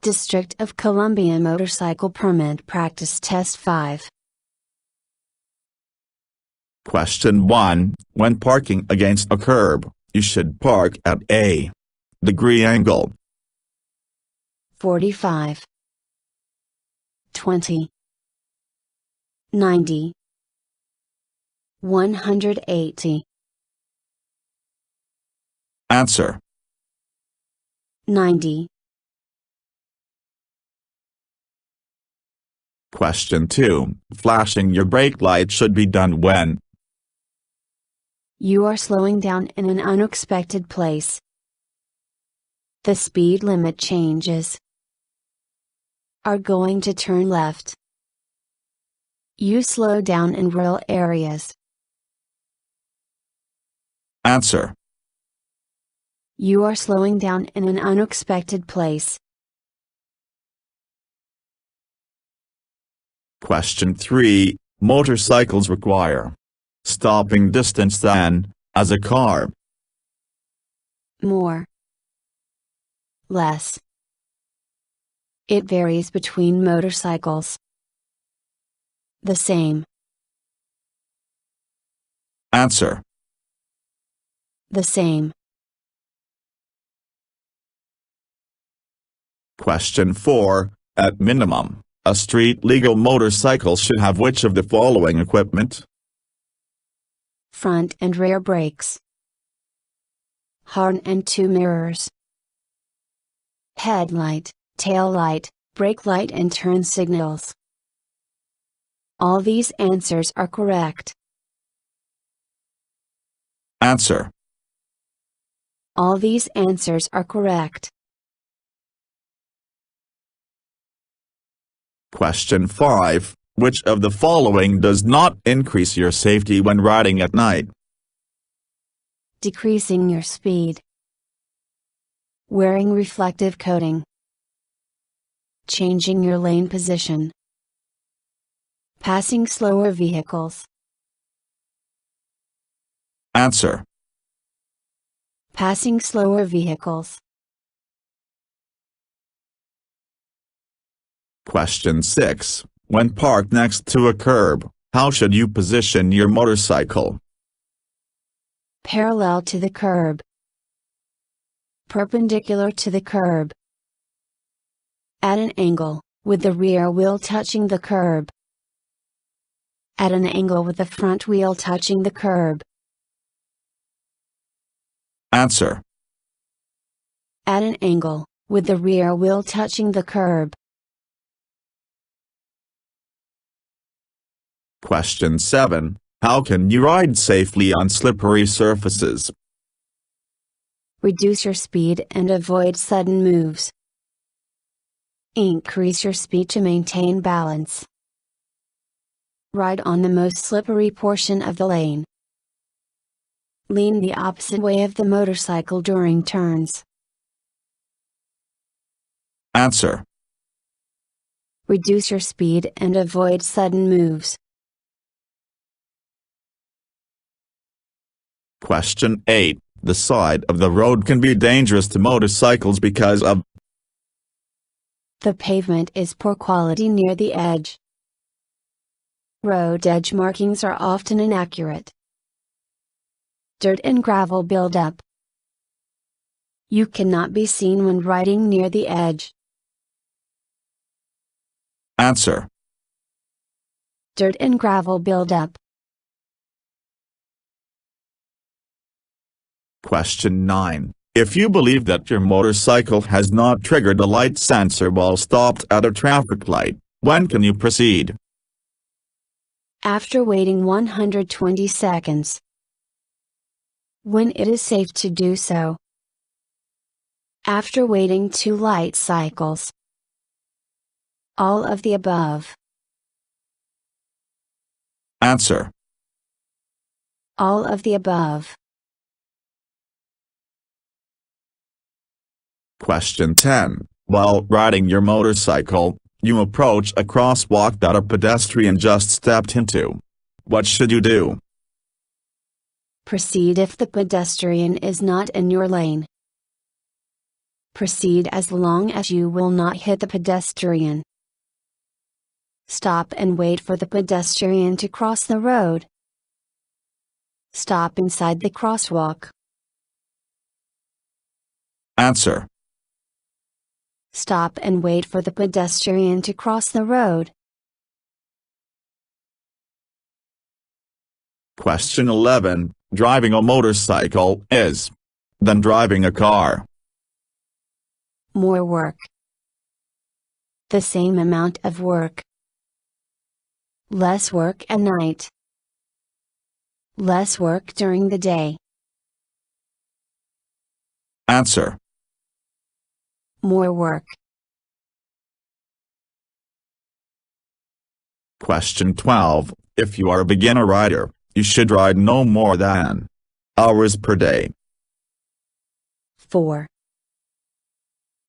District of Columbia Motorcycle Permit Practice Test 5. Question 1. When parking against a curb, you should park at a degree angle. 45, 20, 90, 180. Answer. 90. Question 2. Flashing your brake light should be done when You are slowing down in an unexpected place. The speed limit changes. Are going to turn left. You slow down in rural areas. Answer. You are slowing down in an unexpected place. Question 3. Motorcycles require stopping distance than, as a car. More. Less. It varies between motorcycles. The same. Answer. The same. Question 4. At minimum, a street-legal motorcycle should have which of the following equipment? Front and rear brakes. Horn and 2 mirrors. Headlight, tail light, brake light and turn signals. All these answers are correct. Answer. All these answers are correct. Question 5. Which of the following does not increase your safety when riding at night? Decreasing your speed. Wearing reflective coating. Changing your lane position. Passing slower vehicles. Answer. Passing slower vehicles. Question 6. When parked next to a curb, how should you position your motorcycle? Parallel to the curb. Perpendicular to the curb. At an angle, with the rear wheel touching the curb. At an angle with the front wheel touching the curb. Answer. At an angle, with the rear wheel touching the curb. Question 7. How can you ride safely on slippery surfaces? Reduce your speed and avoid sudden moves. Increase your speed to maintain balance. Ride on the most slippery portion of the lane. Lean the opposite way of the motorcycle during turns. Answer. Reduce your speed and avoid sudden moves. Question 8. The side of the road can be dangerous to motorcycles because of the pavement is poor quality near the edge. Road edge markings are often inaccurate. Dirt and gravel buildup. You cannot be seen when riding near the edge. Answer. Dirt and gravel buildup. Question 9. If you believe that your motorcycle has not triggered a light sensor while stopped at a traffic light, when can you proceed? After waiting 120 seconds. When it is safe to do so. After waiting 2 light cycles. All of the above. Answer. All of the above. Question 10. While riding your motorcycle, you approach a crosswalk that a pedestrian just stepped into. What should you do? Proceed if the pedestrian is not in your lane. Proceed as long as you will not hit the pedestrian. Stop and wait for the pedestrian to cross the road. Stop inside the crosswalk. Answer. Stop and wait for the pedestrian to cross the road. Question 11. Driving a motorcycle is than driving a car. More work. The same amount of work. Less work at night. Less work during the day. Answer. More work. Question 12. If you are a beginner rider, you should ride no more than hours per day. 4,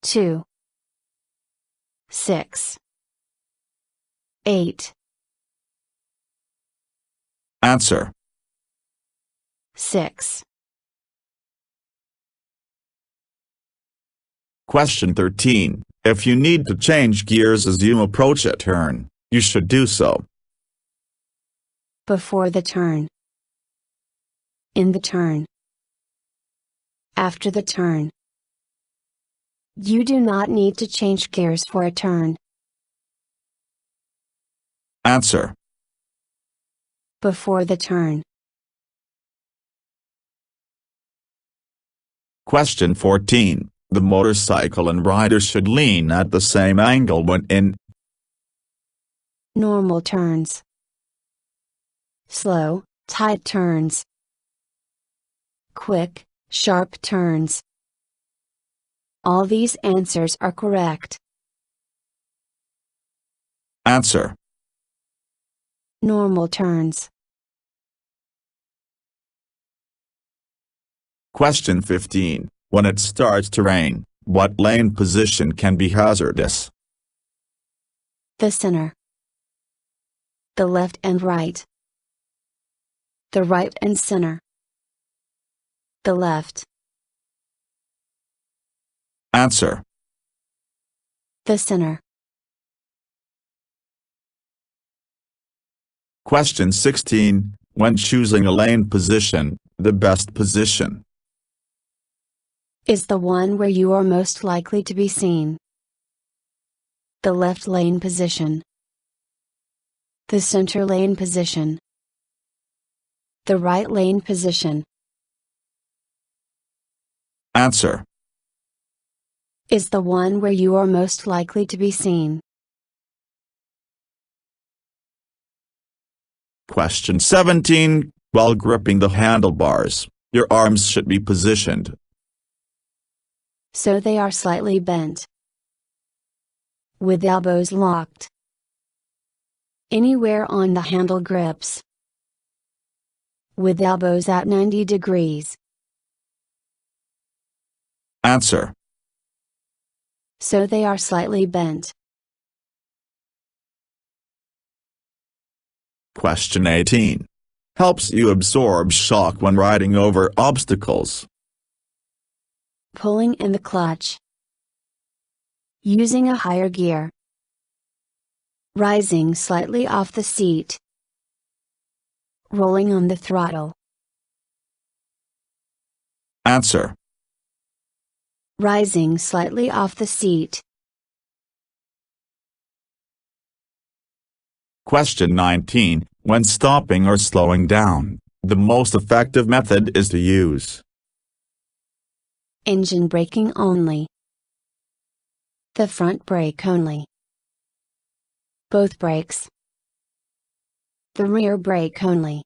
2, 6, 8. Answer. 6. Question 13. If you need to change gears as you approach a turn, you should do so Before the turn. In the turn. After the turn. You do not need to change gears for a turn. Answer. Before the turn. Question 14. The motorcycle and rider should lean at the same angle when in Normal turns. Slow, tight turns. Quick, sharp turns. All these answers are correct. Answer. Normal turns. Question 15. When it starts to rain, what lane position can be hazardous? The center. The left and right. The right and center. The left. Answer. The center. Question 16. When choosing a lane position, the best position Is the one where you are most likely to be seen. The left lane position. The center lane position. The right lane position. Answer. Is the one where you are most likely to be seen. Question 17. While gripping the handlebars, your arms should be positioned So they are slightly bent. With elbows locked. Anywhere on the handle grips. With elbows at 90 degrees. Answer. So they are slightly bent. Question 18. Helps you absorb shock when riding over obstacles. Pulling in the clutch. Using a higher gear. Rising slightly off the seat. Rolling on the throttle. Answer. Rising slightly off the seat. Question 19. When stopping or slowing down, the most effective method is to use Engine braking only. The front brake only. Both brakes. The rear brake only.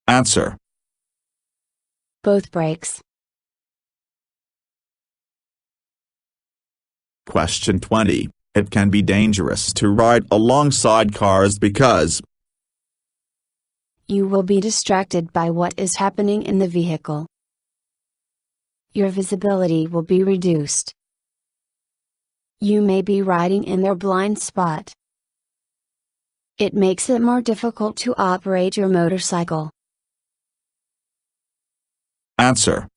Answer. Both brakes. Question 20. It can be dangerous to ride alongside cars because You will be distracted by what is happening in the vehicle. Your visibility will be reduced. You may be riding in their blind spot. It makes it more difficult to operate your motorcycle. Answer.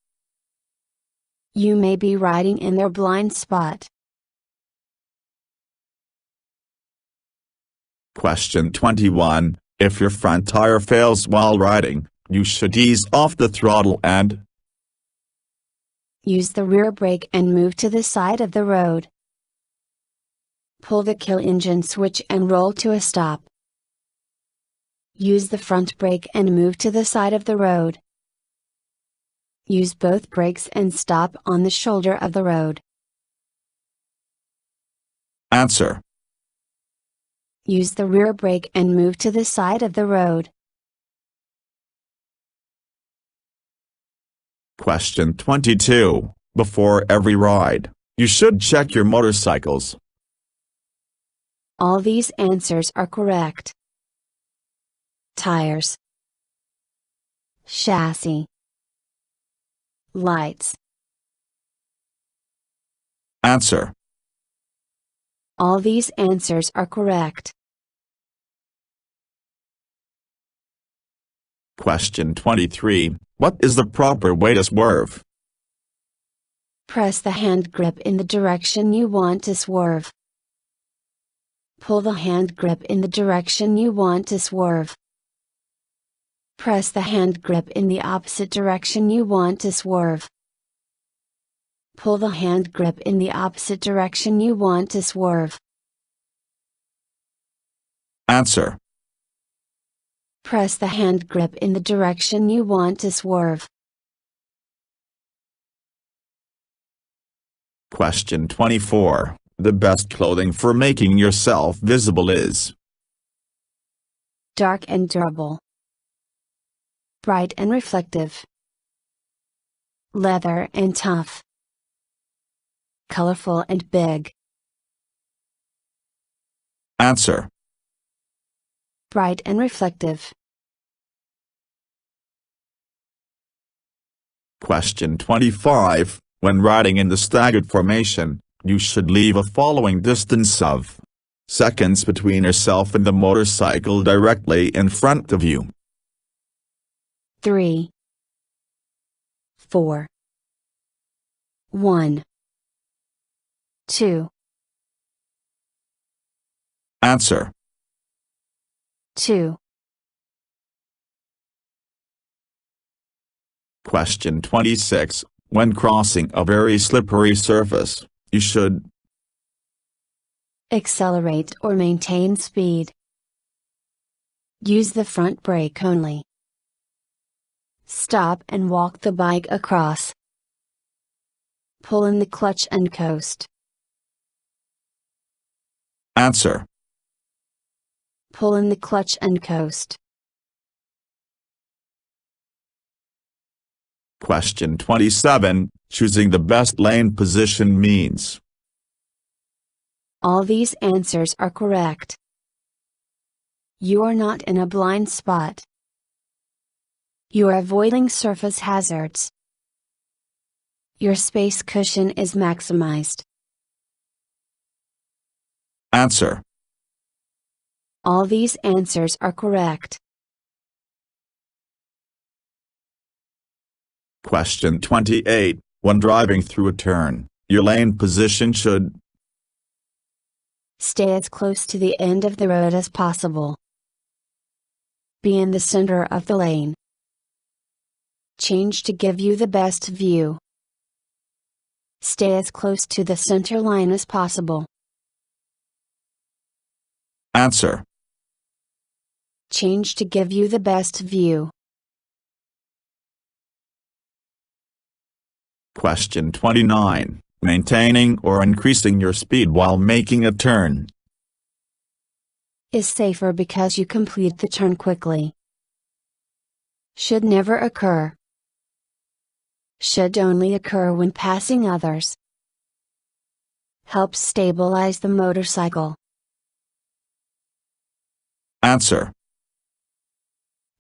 You may be riding in their blind spot. Question 21. If your front tire fails while riding, you should ease off the throttle and use the rear brake and move to the side of the road. Pull the kill engine switch and roll to a stop. Use the front brake and move to the side of the road. Use both brakes and stop on the shoulder of the road. Answer. Use the rear brake and move to the side of the road. Question 22. Before every ride, you should check your motorcycles. All these answers are correct. Tires, chassis, lights. Answer. All these answers are correct. Question 23. What is the proper way to swerve? Press the hand grip in the direction you want to swerve. Pull the hand grip in the direction you want to swerve. Press the hand grip in the opposite direction you want to swerve. Pull the hand grip in the opposite direction you want to swerve. Answer. Press the hand grip in the direction you want to swerve. Question 24. The best clothing for making yourself visible is Dark and durable. Bright and reflective. Leather and tough. Colorful and big. Answer. Bright and reflective. Question 25. When riding in the staggered formation, you should leave a following distance of seconds between yourself and the motorcycle directly in front of you. 3, 4, 1, 2. Answer. 2. Question 26. When crossing a very slippery surface, you should Accelerate or maintain speed. Use the front brake only. Stop and walk the bike across. Pull in the clutch and coast. Answer. Pull in the clutch and coast. Question 27. Choosing the best lane position means All these answers are correct. You are not in a blind spot. You are avoiding surface hazards. Your space cushion is maximized. Answer. All these answers are correct. Question 28. When driving through a turn, your lane position should Stay as close to the end of the road as possible. Be in the center of the lane. Change to give you the best view. Stay as close to the center line as possible. Answer. Change to give you the best view. Question 29. Maintaining or increasing your speed while making a turn Is safer because you complete the turn quickly. Should never occur. Should only occur when passing others. Helps stabilize the motorcycle. Answer.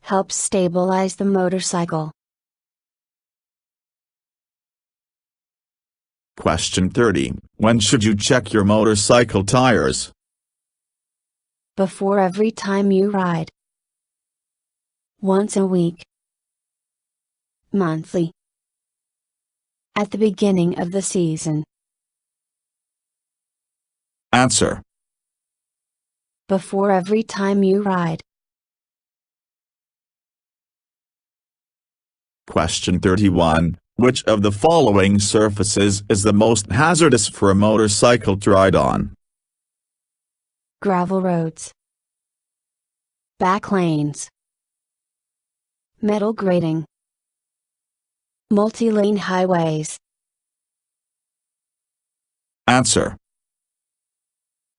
Helps stabilize the motorcycle. Question 30. When should you check your motorcycle tires? Before every time you ride. Once a week. Monthly. At the beginning of the season. Answer. Before every time you ride. Question 31. Which of the following surfaces is the most hazardous for a motorcycle to ride on? Gravel roads. Back lanes. Metal grating. Multi-lane highways. Answer.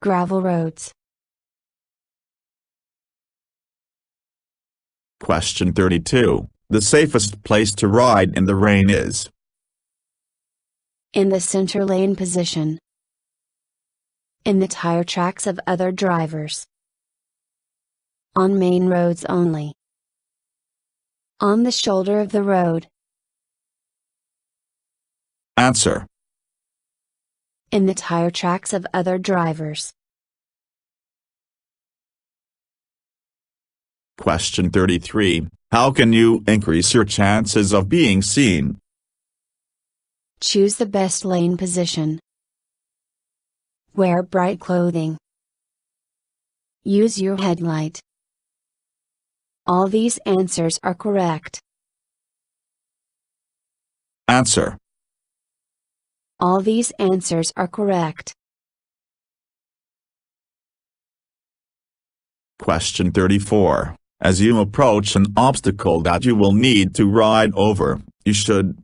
Gravel roads. Question 32. The safest place to ride in the rain is? In the center lane position. In the tire tracks of other drivers. On main roads only. On the shoulder of the road. Answer. In the tire tracks of other drivers. Question 33. How can you increase your chances of being seen? Choose the best lane position. Wear bright clothing. Use your headlight. All these answers are correct. Answer. All these answers are correct. Question 34. As you approach an obstacle that you will need to ride over, you should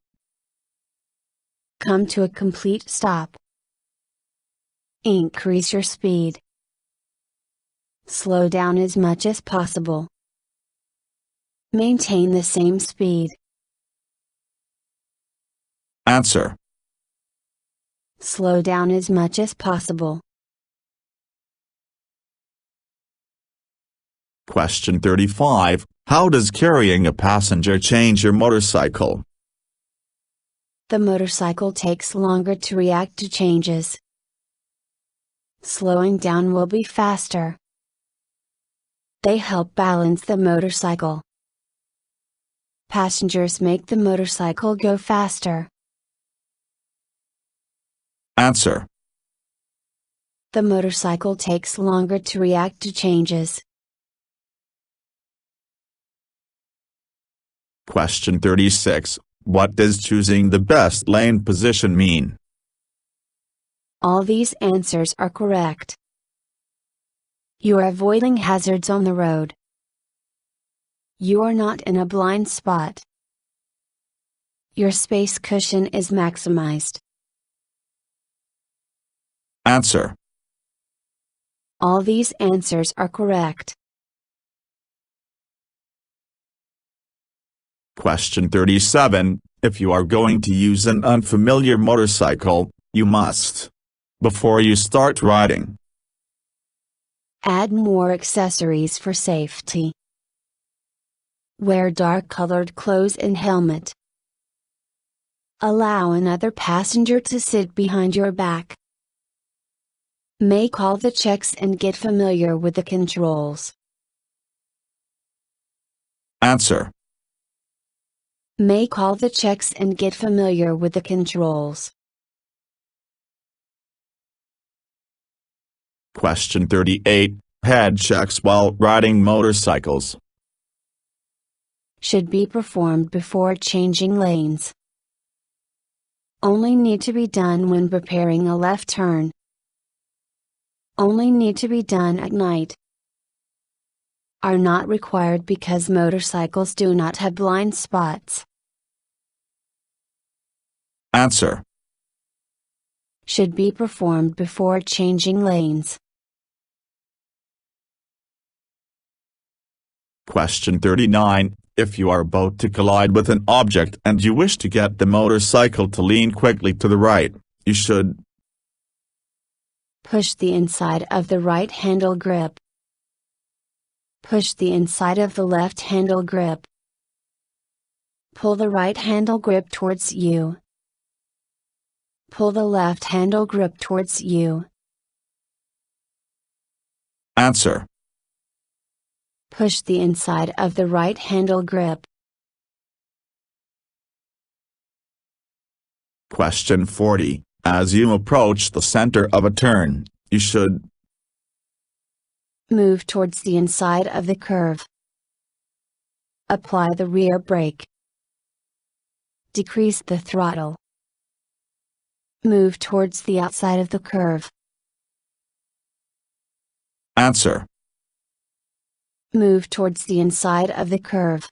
come to a complete stop. Increase your speed. Slow down as much as possible. Maintain the same speed. Answer. Slow down as much as possible. Question 35. How does carrying a passenger change your motorcycle? The motorcycle takes longer to react to changes. Slowing down will be faster. They help balance the motorcycle. Passengers make the motorcycle go faster. Answer. The motorcycle takes longer to react to changes. Question 36. What does choosing the best lane position mean? All these answers are correct. You are avoiding hazards on the road. You are not in a blind spot. Your space cushion is maximized. Answer. All these answers are correct. Question 37. If you are going to use an unfamiliar motorcycle, you must, before you start riding, add more accessories for safety. Wear dark-colored clothes and helmet. Allow another passenger to sit behind your back. Make all the checks and get familiar with the controls. Answer. Make all the checks and get familiar with the controls. Question 38. Head checks while riding motorcycles should be performed before changing lanes. Only need to be done when preparing a left turn. Only need to be done at night. Are not required because motorcycles do not have blind spots. Answer. Should be performed before changing lanes. Question 39. If you are about to collide with an object and you wish to get the motorcycle to lean quickly to the right, you should push the inside of the right handle grip. Push the inside of the left handle grip. Pull the right handle grip towards you. Pull the left handle grip towards you. Answer. Push the inside of the right handle grip. Question 40. As you approach the center of a turn, you should move towards the inside of the curve. Apply the rear brake. Decrease the throttle. Move towards the outside of the curve. answer. Move towards the inside of the curve.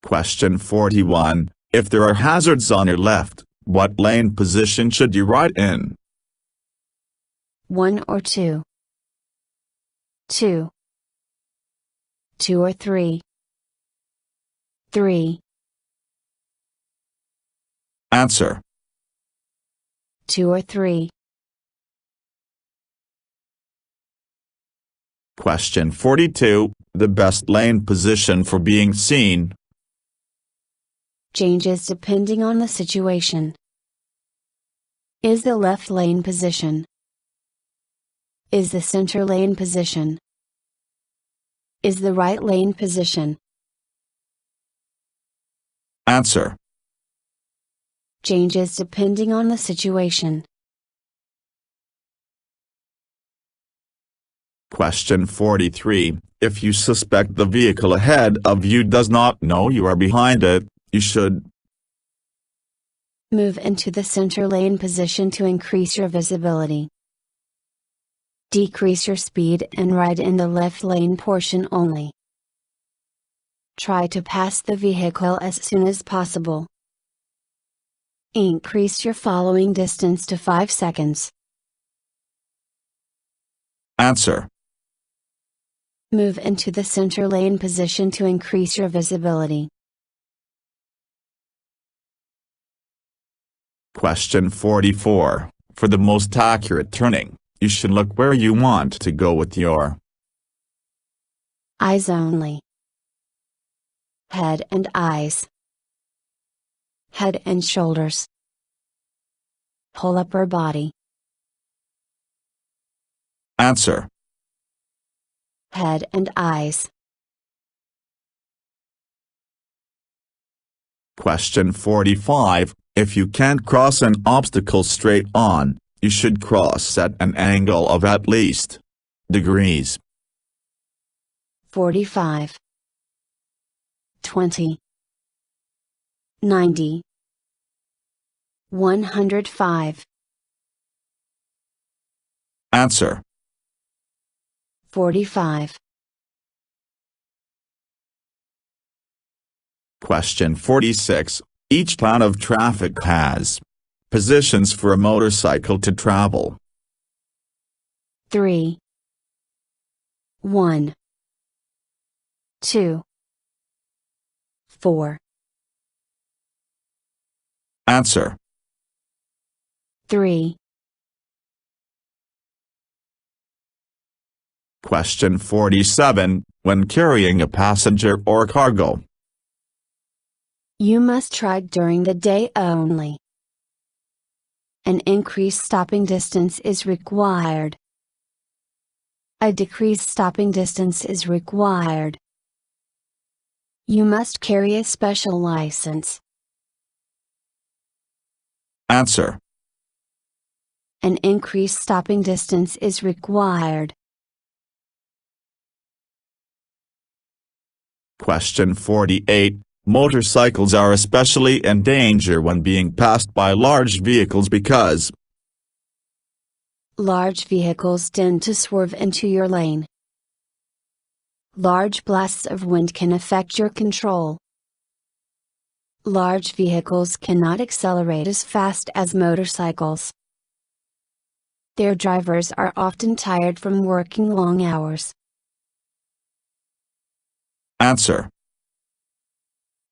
Question 41. If there are hazards on your left, what lane position should you ride in? 1 or 2. 2. 2 or 3. 3. Answer. 2 or 3. Question 42. The best lane position for being seen. Changes depending on the situation. Is the left lane position? Is the center lane position? Is the right lane position? Answer. Changes depending on the situation. Question 43. If you suspect the vehicle ahead of you does not know you are behind it, you should move into the center lane position to increase your visibility. Decrease your speed and ride in the left lane portion only. Try to pass the vehicle as soon as possible. Increase your following distance to 5 seconds. Answer. Move into the center lane position to increase your visibility. Question 44. For the most accurate turning, you should look where you want to go with your eyes only. Head and eyes. Head and shoulders. Whole upper body. Answer. Head and eyes. Question 45. If you can't cross an obstacle straight on, you should cross at an angle of at least degrees. 45. 20. 90. 105. Answer. 45. Question 46. Each plan of traffic has positions for a motorcycle to travel. 3. 1. 2. 4. Answer. 3. Question 47. When carrying a passenger or cargo, You must try during the day only. An increased stopping distance is required. A decreased stopping distance is required. You must carry a special license. Answer. An increased stopping distance is required. Question 48. Motorcycles are especially in danger when being passed by large vehicles because Large vehicles tend to swerve into your lane. Large blasts of wind can affect your control. Large vehicles cannot accelerate as fast as motorcycles. Their drivers are often tired from working long hours. Answer.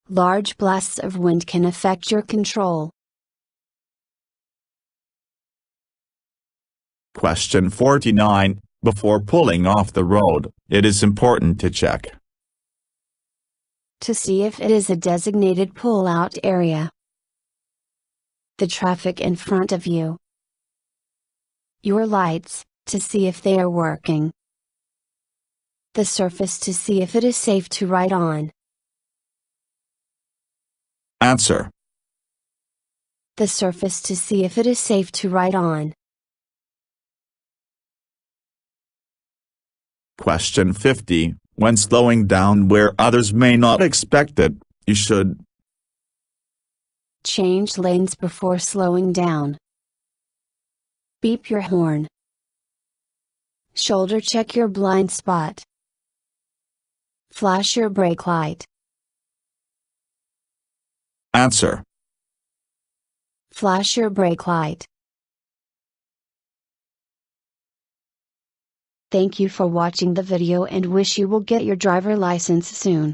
Large blasts of wind can affect your control. Question 49. Before pulling off the road, it is important to check To see if it is a designated pull-out area. The traffic in front of you. Your lights, to see if they are working. The surface to see if it is safe to ride on. Answer. The surface to see if it is safe to ride on. Question 50. When slowing down where others may not expect it, you should Change lanes before slowing down. Beep your horn. Shoulder check your blind spot. Flash your brake light. Answer. Flash your brake light. Thank you for watching the video and wish you will get your driver license soon.